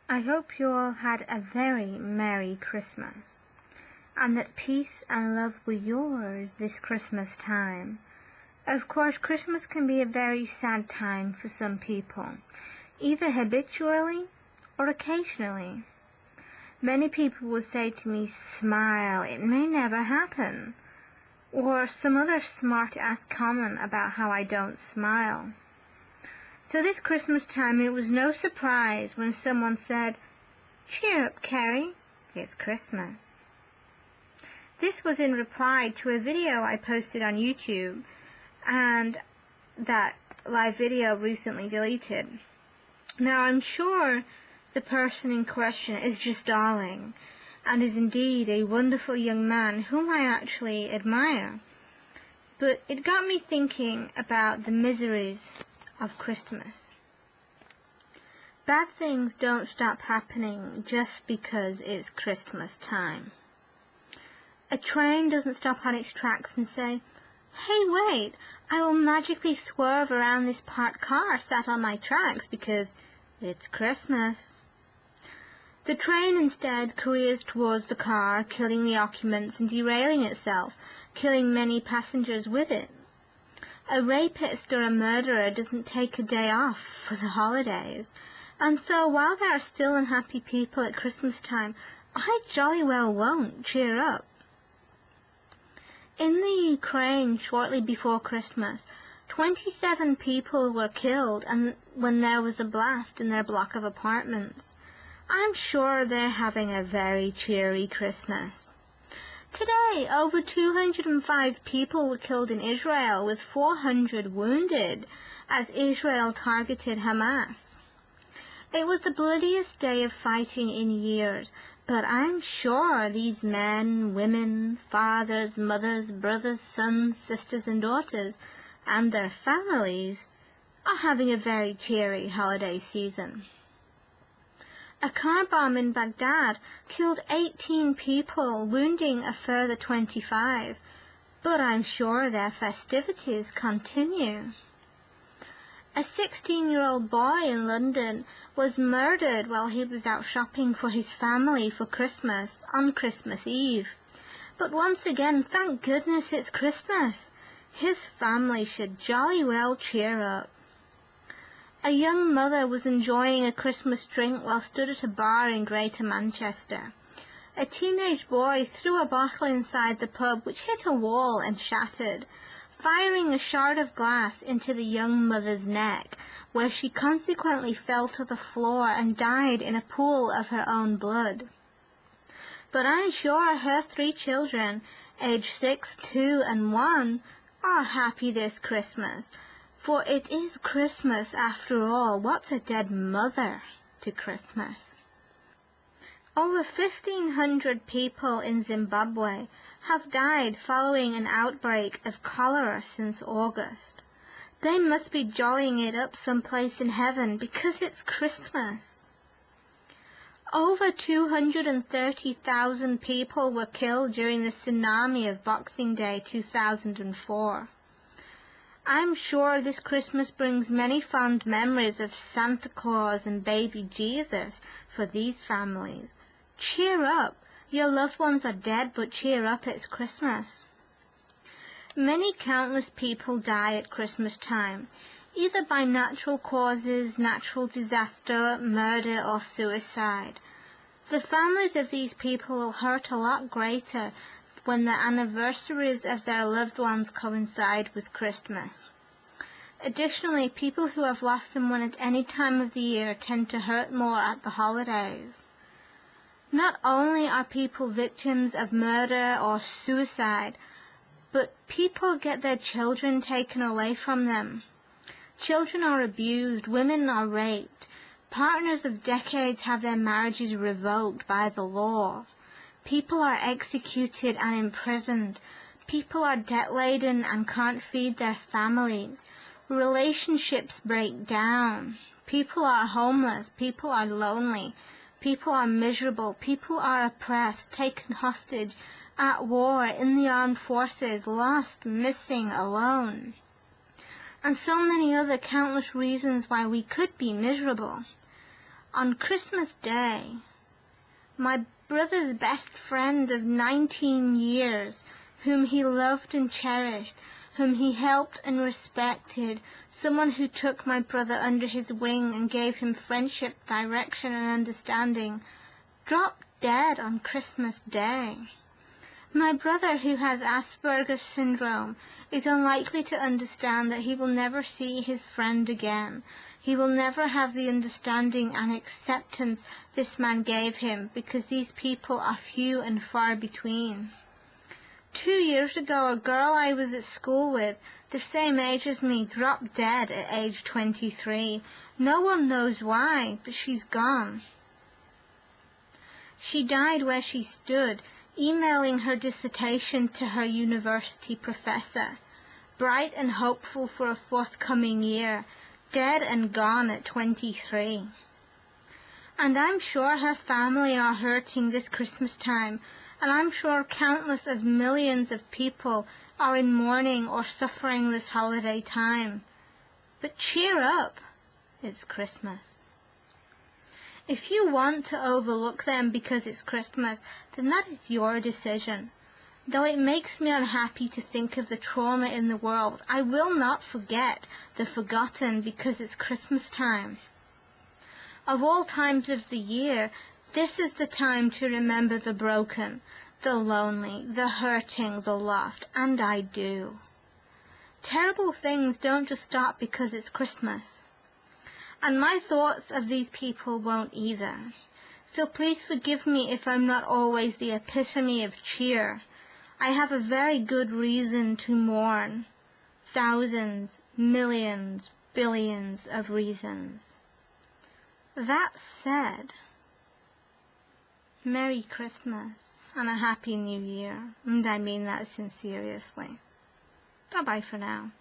I hope you all had a very Merry Christmas, and that peace and love were yours this Christmas time. Of course, Christmas can be a very sad time for some people, either habitually or occasionally. Many people will say to me, "Smile, it may never happen," or some other smart-ass comment about how I don't smile. So this Christmas time it was no surprise when someone said, "Cheer up, Kierri, it's Christmas." This was in reply to a video I posted on YouTube, and that live video recently deleted. Now I'm sure the person in question is just darling, and is indeed a wonderful young man whom I actually admire. But it got me thinking about the miseries of Christmas. Bad things don't stop happening just because it's Christmas time. A train doesn't stop on its tracks and say, "Hey, wait, I will magically swerve around this parked car sat on my tracks because it's Christmas." The train instead careers towards the car, killing the occupants and derailing itself, killing many passengers with it. A rapist or a murderer doesn't take a day off for the holidays, and so while there are still unhappy people at Christmas time, I jolly well won't cheer up. In the Ukraine shortly before Christmas, 27 people were killed when there was a blast in their block of apartments. I'm sure they're having a very cheery Christmas. Today, over 205 people were killed in Israel, with 400 wounded, as Israel targeted Hamas. It was the bloodiest day of fighting in years, but I'm sure these men, women, fathers, mothers, brothers, sons, sisters and daughters, and their families, are having a very cheery holiday season. A car bomb in Baghdad killed 18 people, wounding a further 25, but I'm sure their festivities continue. A 16-year-old boy in London was murdered while he was out shopping for his family for Christmas on Christmas Eve. But once again, thank goodness it's Christmas. His family should jolly well cheer up. A young mother was enjoying a Christmas drink while stood at a bar in Greater Manchester. A teenage boy threw a bottle inside the pub which hit a wall and shattered, firing a shard of glass into the young mother's neck, where she consequently fell to the floor and died in a pool of her own blood. But I'm sure her 3 children, aged 6, 2 and 1, are happy this Christmas. For it is Christmas after all. What's a dead mother to Christmas? Over 1,500 people in Zimbabwe have died following an outbreak of cholera since August. They must be jollying it up someplace in heaven because it's Christmas. Over 230,000 people were killed during the tsunami of Boxing Day 2004. I'm sure this Christmas brings many fond memories of Santa Claus and baby Jesus for these families. Cheer up! Your loved ones are dead, but cheer up, it's Christmas. Many countless people die at Christmas time, either by natural causes, natural disaster, murder or suicide. The families of these people will hurt a lot greater when the anniversaries of their loved ones coincide with Christmas. Additionally, people who have lost someone at any time of the year tend to hurt more at the holidays. Not only are people victims of murder or suicide, but people get their children taken away from them. Children are abused, women are raped, partners of decades have their marriages revoked by the law. People are executed and imprisoned. People are debt-laden and can't feed their families. Relationships break down. People are homeless. People are lonely. People are miserable. People are oppressed, taken hostage, at war, in the armed forces, lost, missing, alone. And so many other countless reasons why we could be miserable. On Christmas Day, my brother's best friend of 19 years, whom he loved and cherished, whom he helped and respected, someone who took my brother under his wing and gave him friendship, direction, and understanding, dropped dead on Christmas Day. My brother, who has Asperger's syndrome, is unlikely to understand that he will never see his friend again. He will never have the understanding and acceptance this man gave him, because these people are few and far between. 2 years ago, a girl I was at school with, the same age as me, dropped dead at age 23. No one knows why, but she's gone. She died where she stood, emailing her dissertation to her university professor, bright and hopeful for a forthcoming year, dead and gone at 23. And I'm sure her family are hurting this Christmas time, and I'm sure countless of millions of people are in mourning or suffering this holiday time. But cheer up, it's Christmas. If you want to overlook them because it's Christmas, then that is your decision. Though it makes me unhappy to think of the trauma in the world, I will not forget the forgotten because it's Christmas time. Of all times of the year, this is the time to remember the broken, the lonely, the hurting, the lost, and I do. Terrible things don't just stop because it's Christmas. And my thoughts of these people won't either. So please forgive me if I'm not always the epitome of cheer. I have a very good reason to mourn. Thousands, millions, billions of reasons. That said, Merry Christmas and a Happy New Year, and I mean that sincerely. Bye-bye for now.